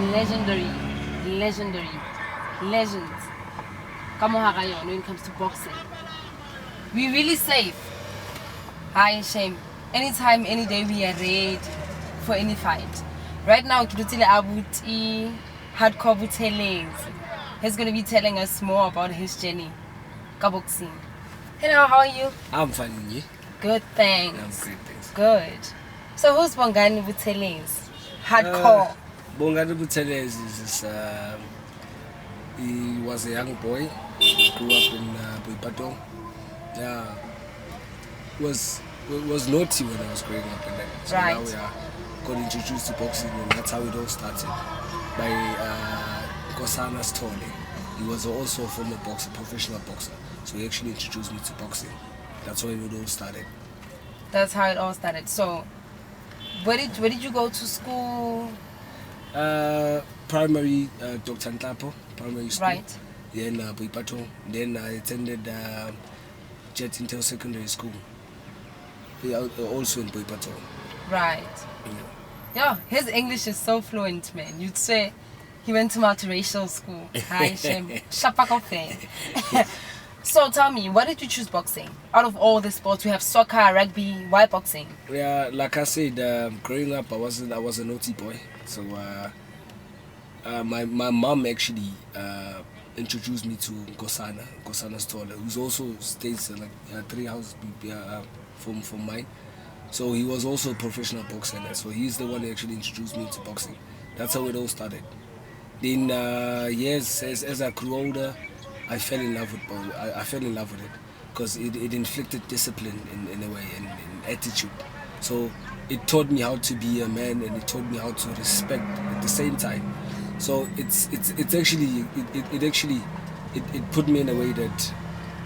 legendary legends. When it comes to boxing. We're really safe. High shame. Anytime, any day we are ready for any fight. Right now, Kidutile Abuti Hardcore Buthelezi. He's going to be telling us more about his journey. Boxing. Hello, how are you? I'm fine, and you? Good, thanks. I'm great, thanks. Good. So who's Bongani Buthelezi? Hardcore. Bongani Buthelezi is he was a young boy. He grew up in Boipatong. Yeah, was naughty when I was growing up, and then so right. Now we got introduced to boxing, and that's how it all started. By Nkosana's Tole. He was also a former boxer, professional boxer. So he actually introduced me to boxing. That's where it all started. That's how it all started. So, where did you go to school? Primary, Dr. Ntapo, primary school. Right. Then Boipatong. Then I attended Jet Intel Secondary School. Also in Boipatong. Right. Yeah, his English is so fluent, man. You'd say he went to multiracial school. Hi, Shem. Shapakofe. So tell me, why did you choose boxing? Out of all the sports, we have soccer, rugby. Why boxing? Yeah, like I said, growing up, I was a naughty boy. So my mom actually introduced me to Nkosana's Tole, who's also stays like 3 houses from mine. So he was also a professional boxer, so he's the one who actually introduced me to boxing. That's how it all started. Then yes, as I grew older, I fell in love with I fell in love with it because it inflicted discipline in a way and attitude. So it taught me how to be a man, and it taught me how to respect at the same time. So it put me in a way that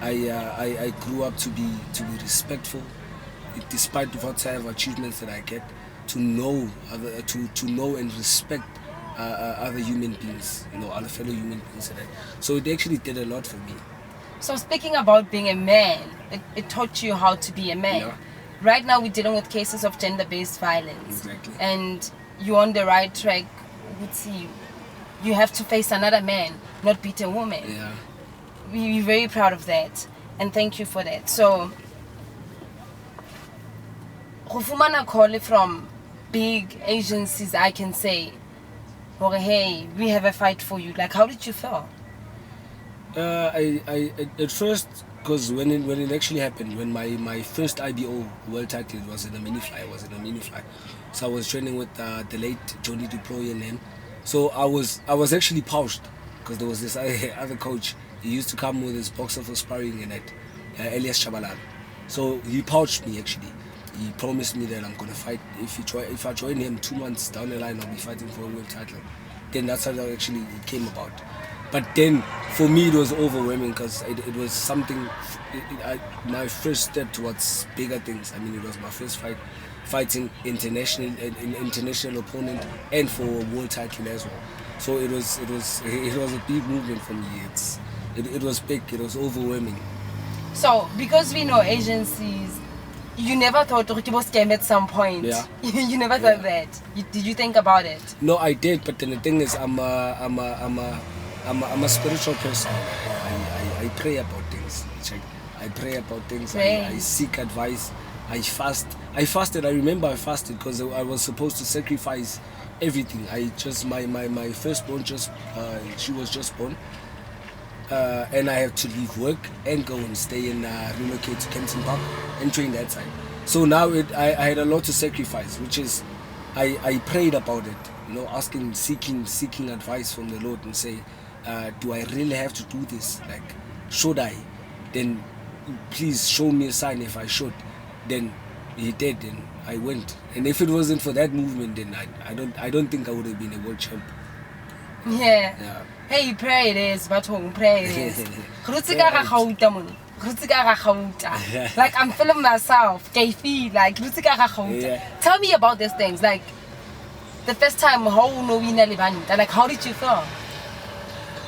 I grew up to be respectful, despite whatever achievements that I get, to know and respect other human beings, other fellow human beings. So it actually did a lot for me. So speaking about being a man, it taught you how to be a man. Yeah. Right now we're dealing with cases of gender-based violence. Exactly. And you're on the right track. You have to face another man, not beat a woman. Yeah. We're very proud of that. And thank you for that. So, Rufumana call from big agencies, I can say, or hey, we have a fight for you. Like, how did you feel? I at first, because when it actually happened, when my first IBO world title was in a mini fly. So I was training with the late Johnny Duploy and him. So I was actually pouched because there was this other coach. He used to come with his boxer for sparring in it, Elias Chabalala. So he pouched me actually. He promised me that I'm gonna fight. If I join him 2 months down the line, I'll be fighting for a world title. Then that's how that actually it came about. But then for me it was overwhelming because it was something. My first step towards bigger things. I mean, it was my first fight, fighting an international opponent, and for a world title as well. So it was a big movement for me. It was big. It was overwhelming. So because we know agencies, you never thought you was scam at some point. Yeah. You never thought that. Did you think about it? No, I did. But then the thing is, I'm a spiritual person. I pray about things. I pray about things. I seek advice. I fast. I fasted. I remember I fasted because I was supposed to sacrifice everything. My firstborn she was just born. And I had to leave work and go and stay and relocate to Kempton Park and train that side. So now I had a lot to sacrifice, which is I prayed about it, seeking advice from the Lord and say, do I really have to do this? Like, should I? Then please show me a sign if I should. Then he did, and I went. And if it wasn't for that movement, then I don't think I would have been a world champ. Yeah. Hey, pray it is, but pray it is. Like, I'm feeling myself. Tell me about these things. Like, the first time, how did you feel?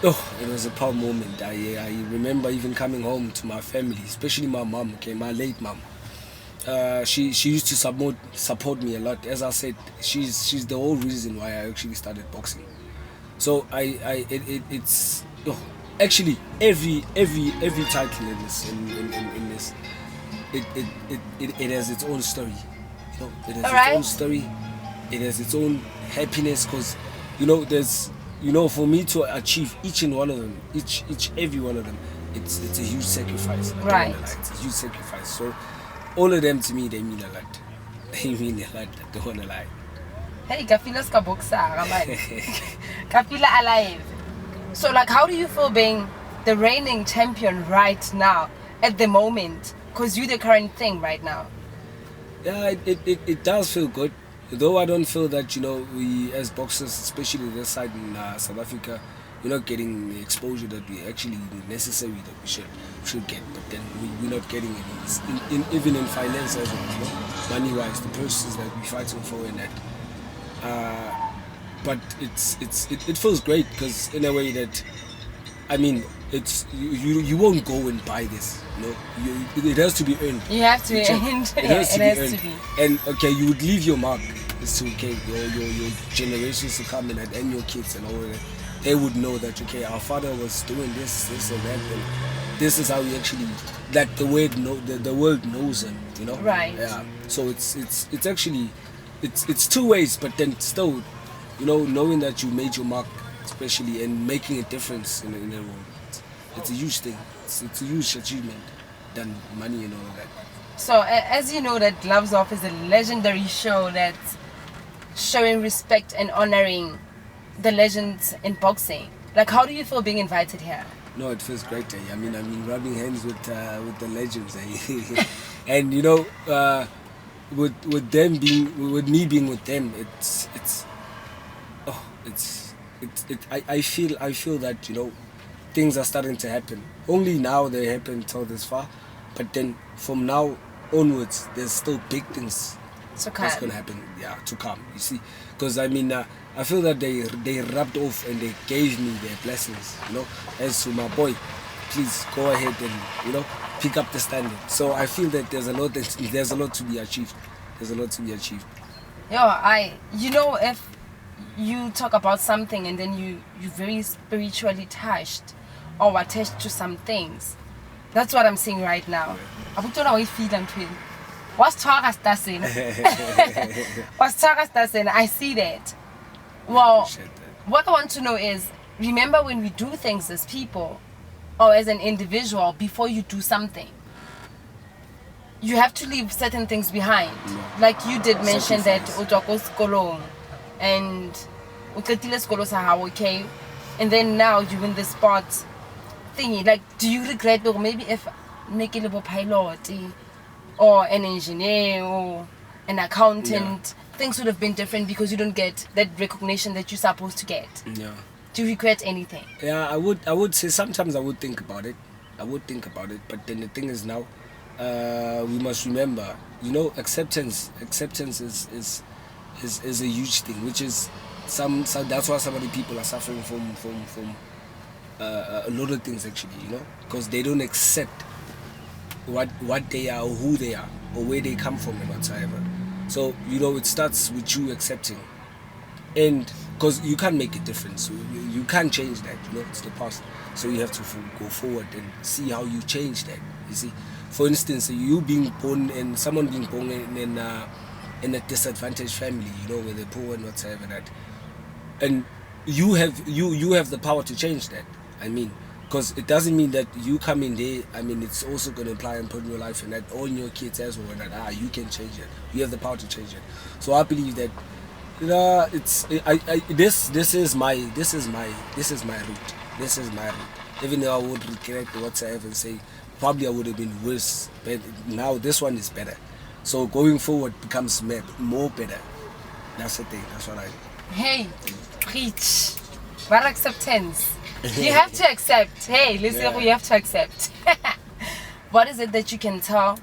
Oh, it was a proud moment. I remember even coming home to my family, especially my mom, my late mom. She used to support me a lot. As I said, she's the whole reason why I actually started boxing. So it's actually every title in this it has its own story. You know, it has its own story. It has its own happiness, because there's for me to achieve each and one of them, every one of them, it's a huge sacrifice. Right. It's a huge sacrifice. So all of them to me, they mean a lot. They mean a lot. I don't wanna lie. Hey, Kafila ska boxer, man. Kafila alive. So, like, how do you feel being the reigning champion right now, at the moment? Because you're the current thing right now. Yeah, it does feel good. Though I don't feel that, we as boxers, especially this side in South Africa, we're not getting the exposure that we actually necessary that we should get. But then we're not getting it. Even in finance as well, money-wise, the purses that we're fighting for and that. But it feels great, because in a way that, I mean, it's you won't go and buy this. It has to be earned. You have to be earned. It has to be earned. To be. And okay, you would leave your mark. It's okay. Your generations to come and your kids and all that. They would know that, okay, our father was doing this and that, and this is how we actually, that the world knows him. Right. Yeah. So it's actually it's two ways, but then still, knowing that you made your mark, especially, and making a difference in the world, it's a huge thing. It's a huge achievement than money and all of that. So, as you know, that Gloves Off is a legendary show that's showing respect and honoring the legends in boxing. Like, how do you feel being invited here? No, it feels great. I mean, rubbing hands with the legends, and with me being with them, I feel that things are starting to happen. Only now they happen till this far, but then from now onwards, there's still big things that's gonna happen. Yeah, to come. You see, because I mean, I feel that they rubbed off and they gave me their blessings. As to my boy, please go ahead and pick up the standard. So I feel that there's a lot to be achieved. There's a lot to be achieved. If you talk about something and then you're very spiritually touched or attached to some things, that's what I'm seeing right now. What's I see that. Well, what I want to know is, remember when we do things as people or as an individual, before you do something, you have to leave certain things behind. Like you did mention that utwako skolong and uqedile skolo sa hao, okay, and then now you in the spot thingy. Like, do you regret, or maybe if make a little pilot or an engineer or an accountant, things would have been different because you don't get that recognition that you're supposed to get? Yeah. Do you regret anything? Yeah, I would say sometimes I would think about it. But then the thing is now, we must remember, acceptance is a huge thing, which is that's why some of the people are suffering from a lot of things actually, because they don't accept what they are or who they are or where they come from and whatsoever. So it starts with you accepting, and because you can't make a difference, you can't change that. It's the past, so you have to go forward and see how you change that. You see, for instance, you being born and someone being born in a disadvantaged family, where they're poor and whatsoever that, and you have the power to change that. I mean, because it doesn't mean that you come in there. I mean, it's also going to apply and put in your life and that on your kids as well. And that you can change it. You have the power to change it. So I believe that this is my route. This is my route. Even though I would regret whatsoever and say probably I would have been worse, but now this one is better. So going forward becomes more better. That's the thing. That's what I. Hey, preach. What acceptance? You have to accept. Hey, Lesego, you have to accept. What is it that you can tell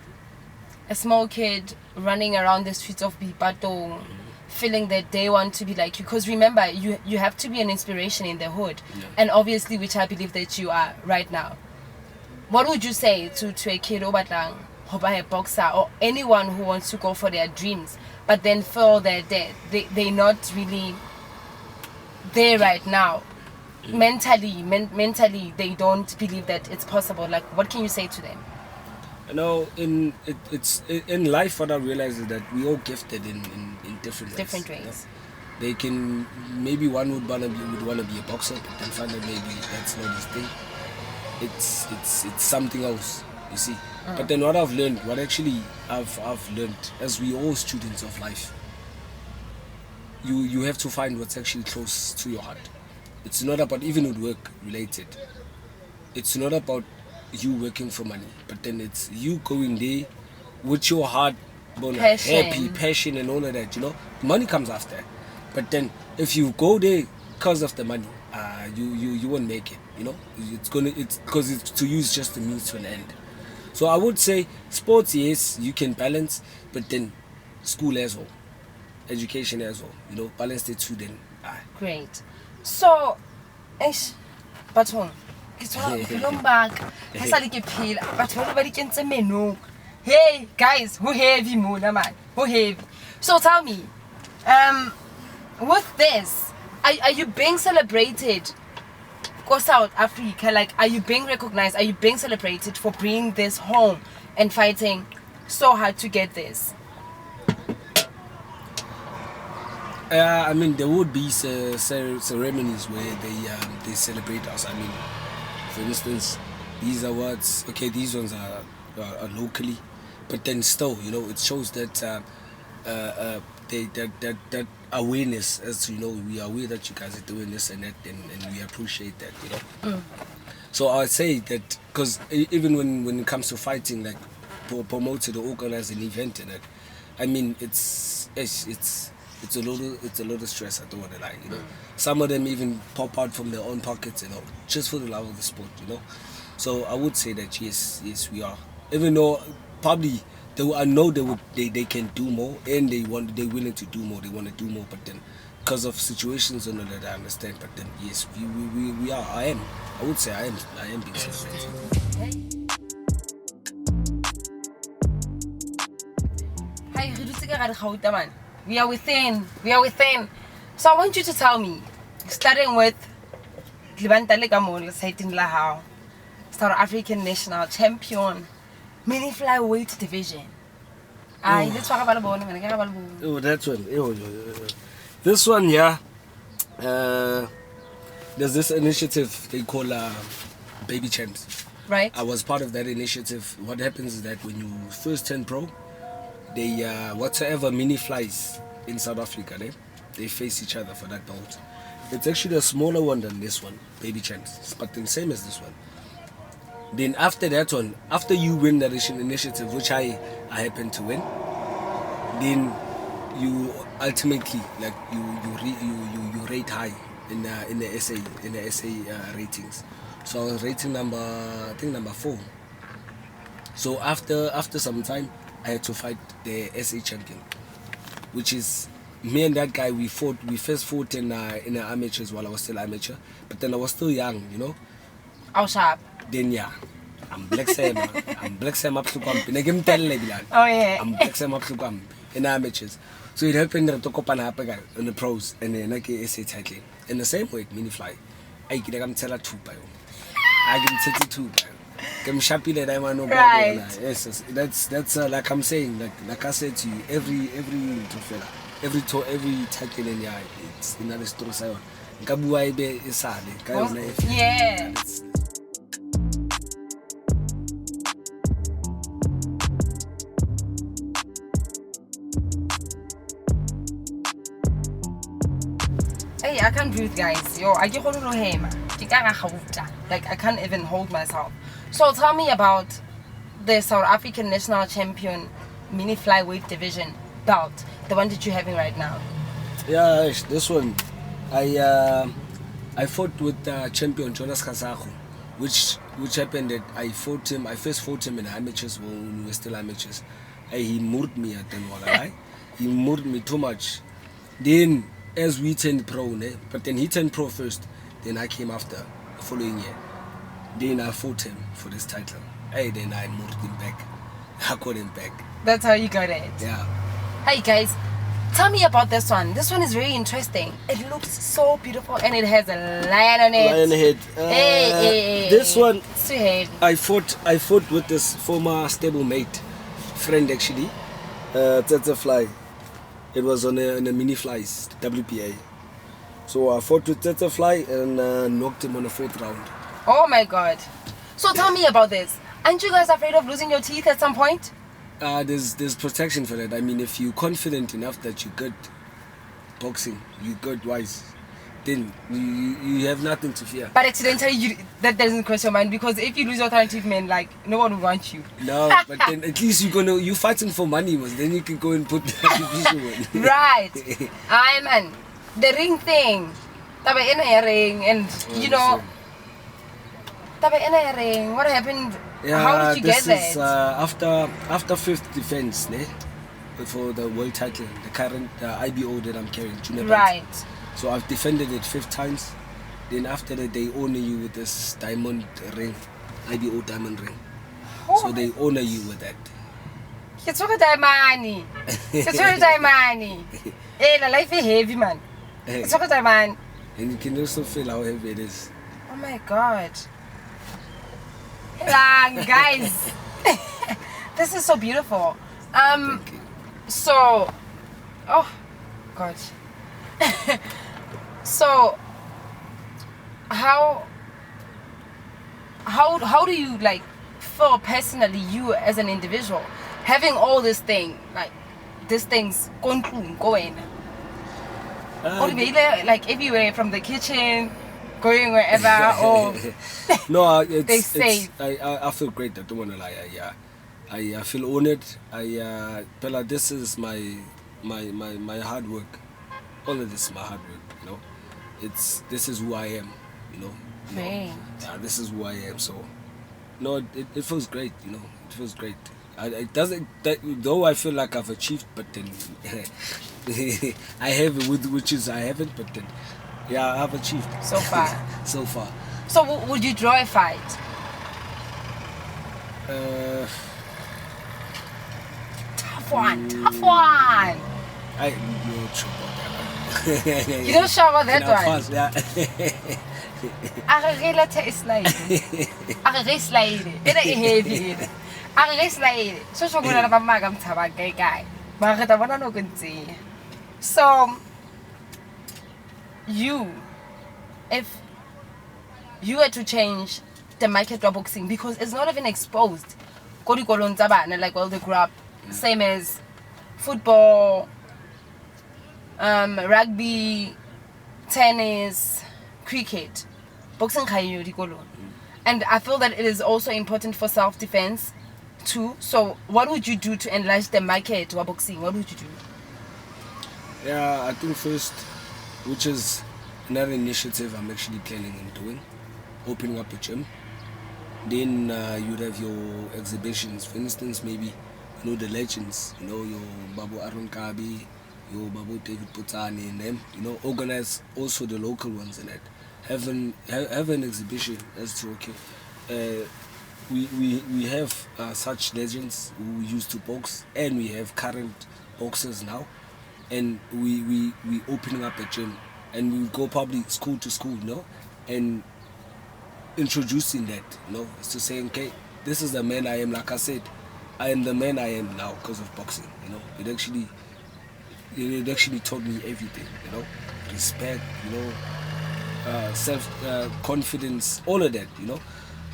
a small kid running around the streets of Boipatong, feeling that they want to be like you? Because remember, you have to be an inspiration in the hood, and obviously, which I believe that you are right now. What would you say to a kid obatlang, a boxer, or anyone who wants to go for their dreams, but then feel that they're not really there right now? mentally they don't believe that it's possible. Like, what can you say to them? You know, it's in life, what I realize is that we all gifted in different ways. You know? They can, maybe one would want to be a boxer, but then find that maybe that's not his thing. It's something else, you see. But then what I've learned, I've learned, as we all students of life, you have to find what's actually close to your heart. It's not about, even with work related, it's not about you working for money, but then it's you going there with your heart, happy, passion and all of that, you know. Money comes after, but then if you go there because of the money, you won't make it, you know. It's because it's to use just the means to an end. So I would say sports, yes, you can balance, but then school as well, education as well, you know, balance the two then. Great. So Baipatong, hey guys, who heavy Mona man? Who heavy? So tell me, with this, are you being celebrated for South Africa? Like, are you being recognized? Are you being celebrated for bringing this home and fighting so hard to get this? I mean, there would be ceremonies where they celebrate us. I mean, for instance, these awards, okay, these ones are locally, but then still, you know, it shows that that awareness as to, you know, we are aware that you guys are doing this and that, and we appreciate that, you know. So I would say that, because even when it comes to fighting, like promoted or organize an event in it, I mean, it's a lot of stress, I don't want to lie, you know. Some of them even pop out from their own pockets, you know, just for the love of the sport, you know. So I would say that yes we are, even though probably I know they can do more, and they're willing to do more, they want to do more, but then because of situations and all that, I understand, but then yes, we are. I would say I am being celebrated. Hi, we are within. So I want you to tell me, starting with South African national champion, mini flyweight division. Let's talk about That's one. This one, yeah. There's this initiative they call Baby Champs. Right. I was part of that initiative. What happens is that when you first turn pro, they whatsoever mini flies in South Africa, they face each other for that belt. It's actually a smaller one than this one, Baby Champs, but the same as this one. Then after that one, after you win that initiative, which I happen to win, then you ultimately, like, you rate high in the SA ratings. So I was rating number 4. So after some time, I had to fight the SA champion, which is me and that guy. We first fought in the amateurs while I was still amateur, but then I was still young, you know. Oh, sharp. Then yeah, I'm Black Sam. I'm Black Sam up to Kwampi. Oh yeah. I'm Black Sam up to Kwampi in the amateurs. So it happened that I in the pros and then I get SA title. In the same way, mini fly. I can tell her 2 by. I can tell 2 by. I'm happy that I want to go. Yes, that's like I'm saying, like I said to you, every title in your eye, it's another story. Yeah. Hey, I can't breathe, guys. Yo, I get like I can't even hold myself. So tell me about the South African national champion mini flyweight division belt, the one that you're having right now. Yeah, this one, I fought with champion Jonas Kasago, which happened that I first fought him in amateurs when we were still amateurs. He murdered me at then one. He murdered me too much. Then as we turned pro, but then he turned pro first, then I came after the following year. Then I fought him for this title. Then I moved him back. I got him back. That's how you got it. Yeah. Hey guys, Tell me about this one. This one is very interesting. It looks so beautiful and it has a lion on it. Lion head. This one, it's too heavy. I fought with this former stablemate friend actually. That's a fly. It was on a mini flies, WPA. So I fought with Tete Fly and knocked him on the 4th round. Oh my God. So tell me about this. Aren't you guys afraid of losing your teeth at some point? There's protection for that. I mean, if you're confident enough that you're good boxing, you're good wise, then you have nothing to fear. But accidentally, that doesn't cross your mind, because if you lose your teeth, man, like, no one will want you. No, but then at least you're fighting for money, was then you can go and put the division one. Right. Man, the ring thing. Tabe in a ring, and you know, tabe in a ring. What happened? Yeah, how did you get this is that? after 5th defense, for the world title, the current IBO that I'm carrying, junior belt. Right. So I've defended it 5 times. Then after that, they honor you with this diamond ring, IBO diamond ring. Oh. So they honor you with that. It's all money. It's all money. Hey, the life is heavy, man. It's all man. And you can also feel how heavy it is. Oh my God. Guys, this is so beautiful. Thank you. So, oh God. So, how do you like feel personally, you as an individual, having all this thing, like these things going, like everywhere, from the kitchen, going wherever, or no, they say. I feel great. I don't want to lie. I feel honored. Bella, this is my hard work. All of this is my hard work. You know, this is who I am. You know. Right. This is who I am. So, no, it feels great. You know, it feels great. It doesn't. Though I feel like I've achieved, but then I have which is I haven't. But then, yeah, I've achieved so far. So far. So would you draw a fight? Tough one. I'm not sure about that one. You don't sure about that one? Fast, yeah. So if you had to change the market of boxing, because it's not even exposed, like all the grew up, same as football, rugby, tennis, cricket, boxing, and I feel that it is also important for self-defense too. So what would you do to enlarge the market of boxing? What would you do? Yeah, I think first, which is another initiative I'm actually planning on doing, opening up a gym. Then you'd have your exhibitions. For instance, maybe, you know, the legends, you know, your Babu Arun Kabi, your Babu David Putani, and them, you know, organize also the local ones in it. Have an exhibition as to, okay, we have such legends who used to box, and we have current boxers now, and we opening up a gym, and we go probably school to school, you know, and introducing that, you know, is to say, okay, this is the man I am. Like I said, I am the man I am now because of boxing. You know, it actually taught me everything. You know, respect. You know, self confidence, all of that. You know,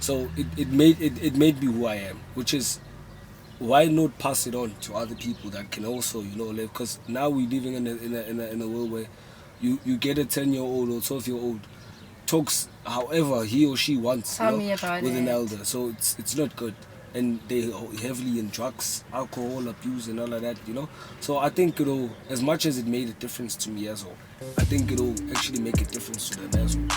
so it made me who I am, which is why not pass it on to other people that can also, you know, live. Because now we're living in a world where you get a 10-year-old or 12-year-old talks however he or she wants, Tell me about with it. an elder, so it's not good, and they heavily in drugs, alcohol abuse, and all of that, you know. So I think, you know, as much as it made a difference to me as well, I think it'll actually make a difference to them as well.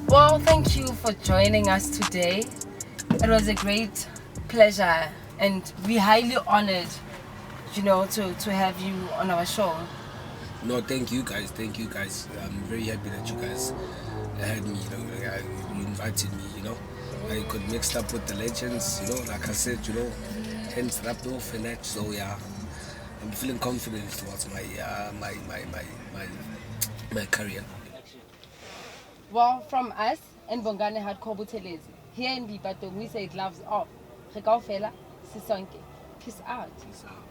Well, thank you for joining us today. It was a great pleasure, and we highly honored, you know, to have you on our show. No, thank you guys. Thank you guys. I'm very happy that you guys had me. You know, you invited me. You know, I got mixed up with the legends. You know, like I said, you know, hence rapped off and that. So yeah, I'm feeling confident towards my career. Well, from us and Bongani Gedion Buthelezi, here in Boipatong, we say it loves off. Re kaofela, sisonke. Peace out. Peace out.